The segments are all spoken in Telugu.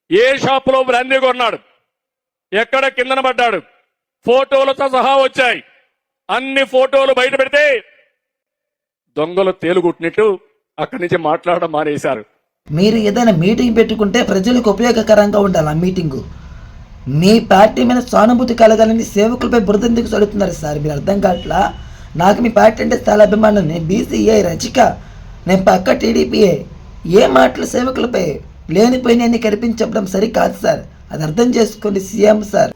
ఏ షాపులో బ్రాందీ కొన్నాడు, ఎక్కడ కిందన పడ్డాడు, ఫోటోలతో సహా వచ్చాయి. అన్ని ఫోటోలు బయట పెడితే దొంగలు తేలుగుట్టినట్టు అక్కడి నుంచి మాట్లాడడం మానేశారు. మీరు ఏదైనా మీటింగ్ పెట్టుకుంటే ప్రజలకు ఉపయోగకరంగా ఉండాలి. ఆ మీటింగు మీ పార్టీ మీద సానుభూతి కలగాలని సేవకులపై బురద ఎందుకు చదువుతున్నారు సార్? మీరు అర్థం కావట్లా. నాకు మీ పార్టీ అంటే చాలా అభిమానం. నేను బీసీఏ రచిక, నేను పక్క టీడీపీఏ. ఏ మాటలు సేవకులపై లేనిపోయినన్ని కనిపించడం సరికాదు సార్. అది అర్థం చేసుకోండి సీఎం సార్.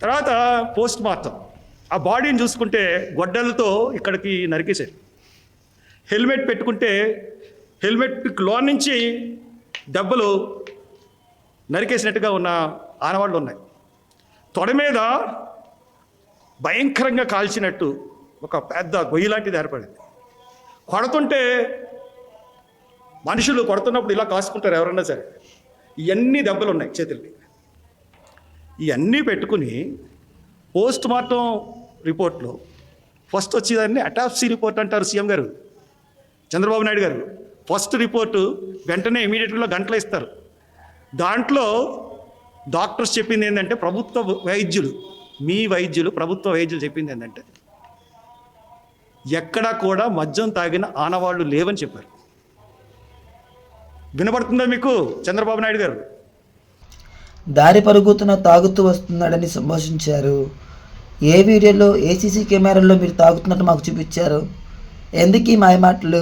తర్వాత పోస్ట్ మార్టం, ఆ బాడీని చూసుకుంటే గొడ్డలతో ఇక్కడికి నరికేశారు. హెల్మెట్ పెట్టుకుంటే హెల్మెట్ లోన్ నుంచి దెబ్బలు నరికేసినట్టుగా ఉన్న ఆనవాళ్ళు ఉన్నాయి. తొడ మీద భయంకరంగా కాల్చినట్టు ఒక పెద్ద గొయ్యి లాంటిది ఏర్పడింది. కొడుతుంటే మనుషులు కొడుతున్నప్పుడు ఇలా కాసుకుంటారు ఎవరన్నా సరే. ఇవన్నీ దెబ్బలు ఉన్నాయి చేతులకి. ఇవన్నీ పెట్టుకుని పోస్ట్ మార్టం రిపోర్ట్లో ఫస్ట్ వచ్చేదాన్ని అటాప్సీ రిపోర్ట్ అంటారు సీఎం గారు, చంద్రబాబు నాయుడు గారు. ఫస్ట్ రిపోర్టు వెంటనే ఇమీడియట్గా గంటలు ఇస్తారు. దాంట్లో డాక్టర్స్ చెప్పింది ఏంటంటే, ప్రభుత్వ వైద్యులు, మీ వైద్యులు, ప్రభుత్వ వైద్యులు చెప్పింది ఏంటంటే ఎక్కడా కూడా మద్యం తాగిన ఆనవాళ్లు లేవని చెప్పారు. వినపడుతుందా మీకు చంద్రబాబు నాయుడు గారు? దారి పరుగుతున్న తాగుతూ వస్తున్నాడని సంభాషించారు. ఏ వీడియోలో, ఏసీసీ కెమెరాల్లో మీరు తాగుతున్నట్టు మాకు చూపించారు? ఎందుకు ఈ మాయ మాటలు?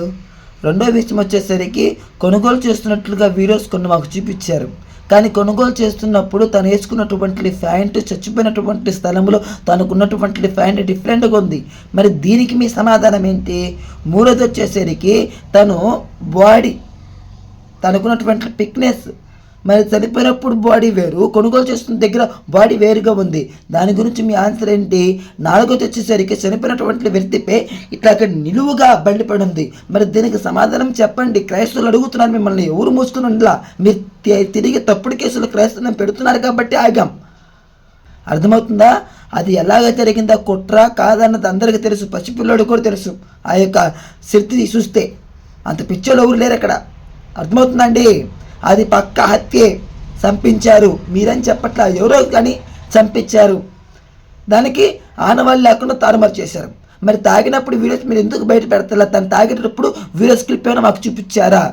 రెండో విషయం వచ్చేసరికి కొనుగోలు చేస్తున్నట్లుగా వీడియోస్ కొన్ని మాకు చూపించారు. కానీ కొనుగోలు చేస్తున్నప్పుడు తను వేసుకున్నటువంటి ప్యాంటు చచ్చిపోయినటువంటి స్థలంలో తనకున్నటువంటి ప్యాంటు డిఫరెంట్గా ఉంది. మరి దీనికి మీ సమాధానం ఏంటి? మూడోది వచ్చేసరికి తను బాడీ, తనకున్నటువంటి ఫిట్నెస్, మరి చనిపోయినప్పుడు బాడీ వేరు, కొనుగోలు చేస్తున్న దగ్గర బాడీ వేరుగా ఉంది. దాని గురించి మీ ఆన్సర్ ఏంటి? నాలుగోది వచ్చేసరికి చనిపోయినటువంటి వ్యక్తిపై ఇట్లా అక్కడ నిలువుగా బండిపడి ఉంది. మరి దీనికి సమాధానం చెప్పండి. క్రైస్తవులు అడుగుతున్నారు మిమ్మల్ని, ఎవరు మూసుకుని ఉండలా. మీరు తిరిగి తప్పుడు కేసులు క్రైస్తవులను పెడుతున్నారు కాబట్టి ఆగాం. అర్థమవుతుందా? అది ఎలాగ జరిగిందా, కుట్ర కాదన్నది అందరికీ తెలుసు. పసిపిల్లడు కూడా తెలుసు. ఆ యొక్క శక్తి చూస్తే అంత పిచ్చోళ్ళు ఎవరు లేరు అక్కడ. అర్థమవుతుందా అండి? అది పక్క హత్యే, చంపించారు. మీరని చెప్పట్లా, ఎవరో కానీ చంపించారు. దానికి ఆనవాళ్ళు లేకుండా తారుమారు చేశారు. మరి తాగినప్పుడు వీడియోస్ మీరు ఎందుకు బయట పెడతారా? తను తాగేటప్పుడు వీడియోస్ క్లిప్ ఏమైనా మాకు చూపించారా?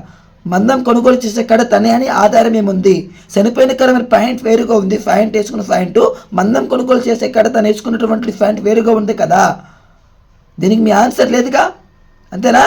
మందం కొనుగోలు చేసే కాడ తనే అని ఆధారం ఏముంది? చనిపోయిన కాడ మరి ప్యాంట్ వేరుగా ఉంది, ప్యాంట్ వేసుకున్న ప్యాంటు. మందం కొనుగోలు చేసే కాడ తను వేసుకున్నటువంటి ప్యాంట్ వేరుగా ఉంది కదా. దీనికి మీ ఆన్సర్ లేదుగా, అంతేనా?